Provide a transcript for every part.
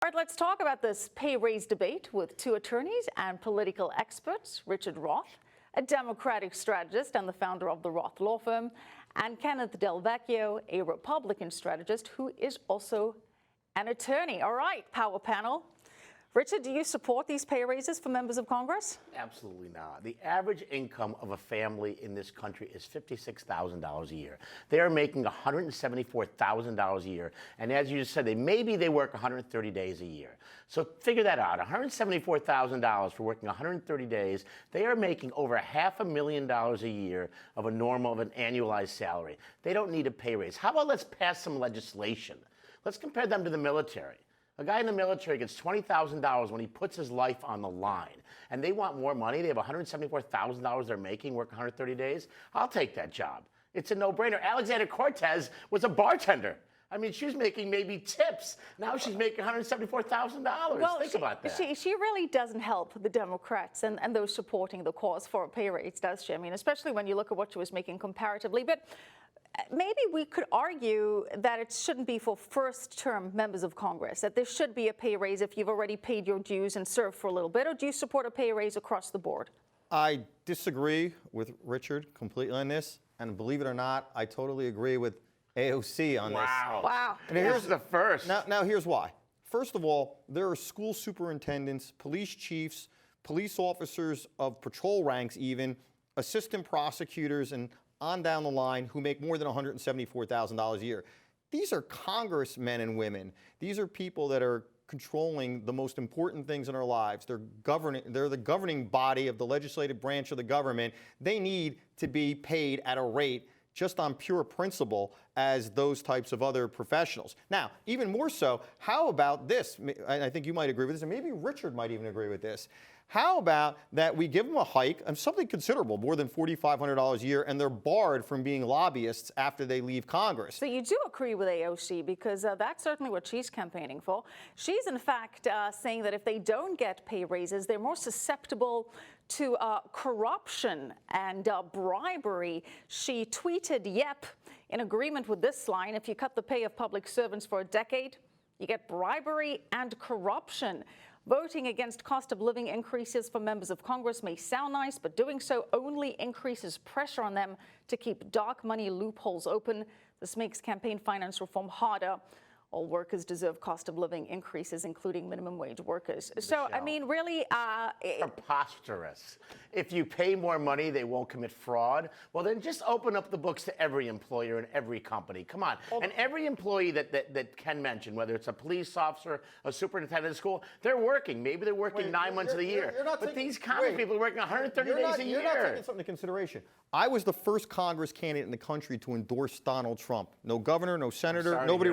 All right, let's talk about this pay raise debate with two attorneys and political experts, Richard Roth, a Democratic strategist and the founder of the Roth law firm, and Kenneth Vecchio, a Republican strategist who is also an attorney. All right, power panel. Richard, do you support these pay raises for members of Congress? Absolutely not. The average income of a family in this country is $56,000 a year. They are making $174,000 a year. And as you just said, maybe they work 130 days a year. So figure that out. $174,000 for working 130 days. They are making over $500,000 a year of an annualized salary. They don't need a pay raise. How about let's pass some legislation? Let's compare them to the military. A guy in the military gets $20,000 when he puts his life on the line, and they want more money. They have $174,000 they're making, work 130 days. I'll take that job. It's a no-brainer. Alexander Cortez was a bartender. I mean, she was making maybe tips. Now she's making $174,000. Well, think about that. She really doesn't help the Democrats and those supporting the cause for a pay raise, does she? I mean, especially when you look at what she was making comparatively. But maybe we could argue that it shouldn't be for first-term members of Congress, that there should be a pay raise if you've already paid your dues and served for a little bit, or do you support a pay raise across the board? I disagree with Richard completely on this, and believe it or not, I totally agree with AOC on this. Wow. And here's the first. Now here's why. First of all, there are school superintendents, police chiefs, police officers of patrol ranks even, assistant prosecutors, and on down the line who make more than $174,000 a year. These are congressmen and women. These are people that are controlling the most important things in our lives. They're the governing body of the legislative branch of the government. They need to be paid at a rate just on pure principle as those types of other professionals. Now, even more so, how about this? I think you might agree with this, and maybe Richard might even agree with this. How about that we give them a hike of something considerable, more than $4,500 a year, and they're barred from being lobbyists after they leave Congress? So you do agree with AOC, because that's certainly what she's campaigning for. She's, in fact, saying that if they don't get pay raises, they're more susceptible to corruption and bribery. She tweeted, "Yep, in agreement with this line, if you cut the pay of public servants for a decade, you get bribery and corruption. Voting against cost of living increases for members of Congress may sound nice, but doing so only increases pressure on them to keep dark money loopholes open. This makes campaign finance reform harder. All workers deserve cost of living increases, including minimum wage workers." So, I mean, really... preposterous. If you pay more money, they won't commit fraud. Well, then just open up the books to every employer and every company. Come on. And every employee that Ken mentioned, whether it's a police officer, a superintendent of school, they're working. Maybe they're working 9 months of the year. But these Congress people are working 130 days a year. You're not taking something into consideration. I was the first Congress candidate in the country to endorse Donald Trump. No governor, no senator, nobody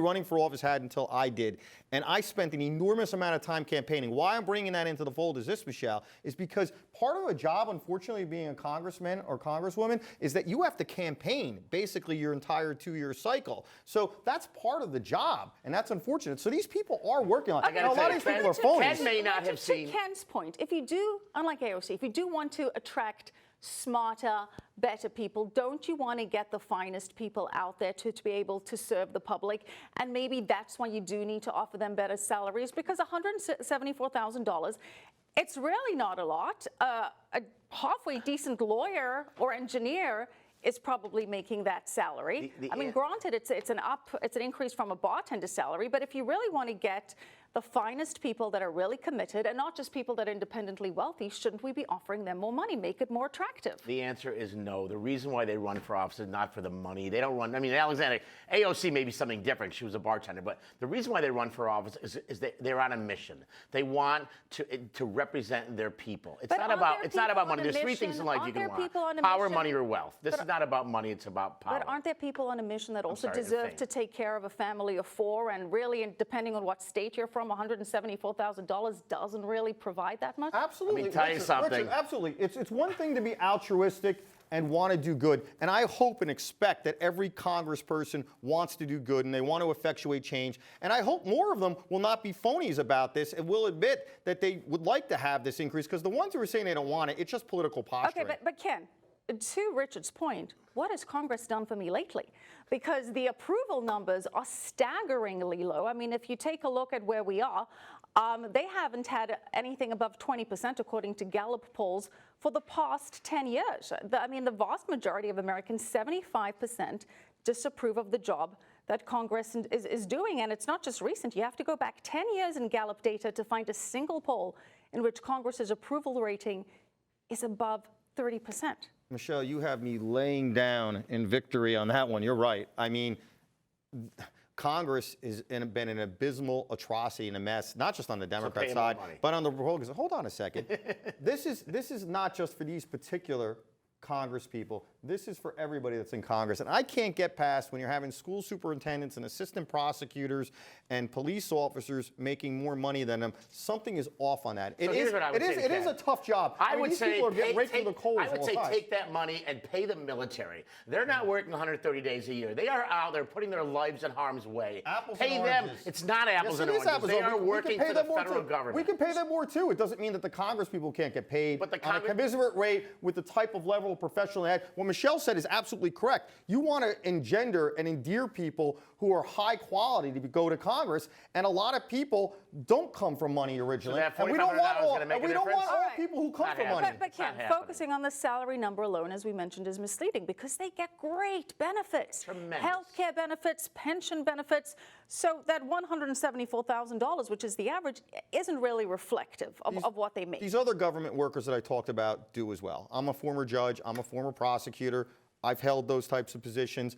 running for office had until I did. And I spent an enormous amount of time campaigning. Why I'm bringing that into the fold is this, Michelle, is because part of a job, unfortunately, being a congressman or congresswoman is that you have to campaign basically your entire 2-year cycle. So that's part of the job, and that's unfortunate. So these people are working on it. A lot of these people are phonies. Ken may not have seen. To Ken's point, if you do, unlike AOC, if you do want to attract smarter, better people, don't you want to get the finest people out there to be able to serve the public? And maybe that's why you do need to offer them better salaries, because $174,000, it's really not a lot. A halfway decent lawyer or engineer is probably making that salary. I mean, granted, it's an increase from a bartender salary, but if you really want to get the finest people that are really committed, and not just people that are independently wealthy, shouldn't we be offering them more money, make it more attractive? The answer is no. The reason why they run for office is not for the money. They don't run. I mean, Alexander, AOC may be something different. She was a bartender. But the reason why they run for office is that they're on a mission. They want to represent their people. It's not about money. There's 3 things in life you can want: power, money, or wealth. This is not about money. It's about power. But aren't there people on a mission that also deserve to take care of a family of 4? And really, depending on what state you're from, $174,000 doesn't really provide that much? Absolutely. Let me tell you something. Richard, absolutely. It's one thing to be altruistic and want to do good. And I hope and expect that every congressperson wants to do good and they want to effectuate change. And I hope more of them will not be phonies about this and will admit that they would like to have this increase, because the ones who are saying they don't want it, it's just political posturing. Okay, but Ken, to Richard's point, what has Congress done for me lately? Because the approval numbers are staggeringly low. I mean, if you take a look at where we are, they haven't had anything above 20%, according to Gallup polls, for the past 10 years. I mean, the vast majority of Americans, 75%, disapprove of the job that Congress is doing. And it's not just recent. You have to go back 10 years in Gallup data to find a single poll in which Congress's approval rating is above 30%. Michelle, you have me laying down in victory on that one. You're right. I mean, Congress has been an abysmal atrocity and a mess, not just on the Democrat side, but on the Republicans. Hold on a second. This is not just for these particular Congress people. This is for everybody that's in Congress. And I can't get past when you're having school superintendents and assistant prosecutors and police officers making more money than them. Something is off on that. It is a tough job. I would these say people are getting raked through the coals. I would say take that money and pay the military. They're not working 130 days a year. They are out there putting their lives in harm's way. Apples pay and them. oranges. It's not apples and oranges. They are working for the federal government. We can pay them more too. It doesn't mean that the Congress people can't get paid But the on a commensurate rate with the type of level of professional they had. What Michelle said is absolutely correct. You want to engender and endear people who are high quality to go to Congress, and a lot of people don't come from money originally. So and we don't want all, right. people who come from money. But Ken, focusing on the salary number alone, as we mentioned, is misleading because they get great benefits. Tremendous. Healthcare benefits, pension benefits. So that $174,000, which is the average, isn't really reflective of what they make. These other government workers that I talked about do as well. I'm a former judge. I'm a former prosecutor. I've held those types of positions.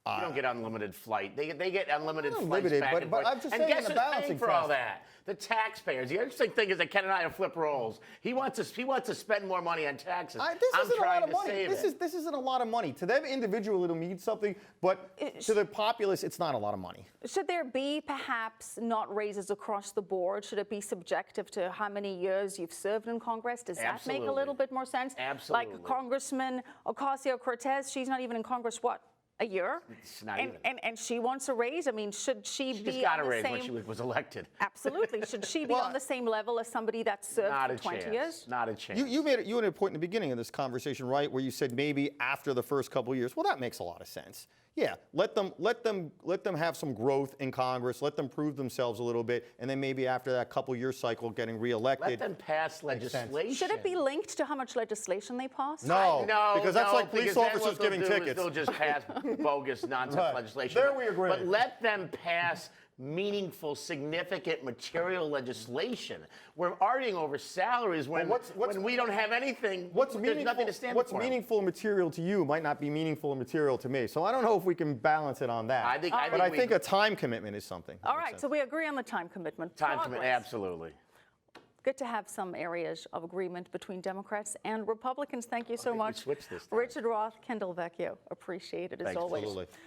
You don't get unlimited flight. They get unlimited flights Unlimited, back and forth. I'm just and saying guess in the who's paying balancing for all test. that? The taxpayers. The interesting thing is that Ken and I have flip roles. He wants to spend more money on taxes. This isn't a lot of money. Save it. This isn't a lot of money. To them individually, it'll mean something, but to the populace, it's not a lot of money. Should there be perhaps not raises across the board? Should it be subjective to how many years you've served in Congress? Does that make a little bit more sense? Absolutely. Like Congressman Ocasio-Cortez, she's not even in Congress, what? A year? It's not and she wants a raise? I mean, should she be just got a on the raise same... when she was elected. Absolutely. Should she be on the same level as somebody that served for 20 years? Not a chance. You made a point in the beginning of this conversation, right, where you said maybe after the first couple of years. Well, that makes a lot of sense. Yeah, let them have some growth in Congress. Let them prove themselves a little bit, and then maybe after that couple-year cycle, getting reelected. Let them pass legislation. Should it be linked to how much legislation they pass? No, because that's like police officers giving tickets. They'll just pass bogus nonsense legislation. There we agree. But let them pass meaningful, significant material legislation. We're arguing over salaries when we don't have anything. There's nothing to stand for. What's meaningful material to you might not be meaningful material to me. So I don't know if we can balance it on that. I think a time commitment is something. All right, so we agree on the time commitment. Time commitment, absolutely. Good to have some areas of agreement between Democrats and Republicans. Thank you so much. We switched this time. Richard Roth, Kendall Vecchio. Appreciate it as always. Absolutely.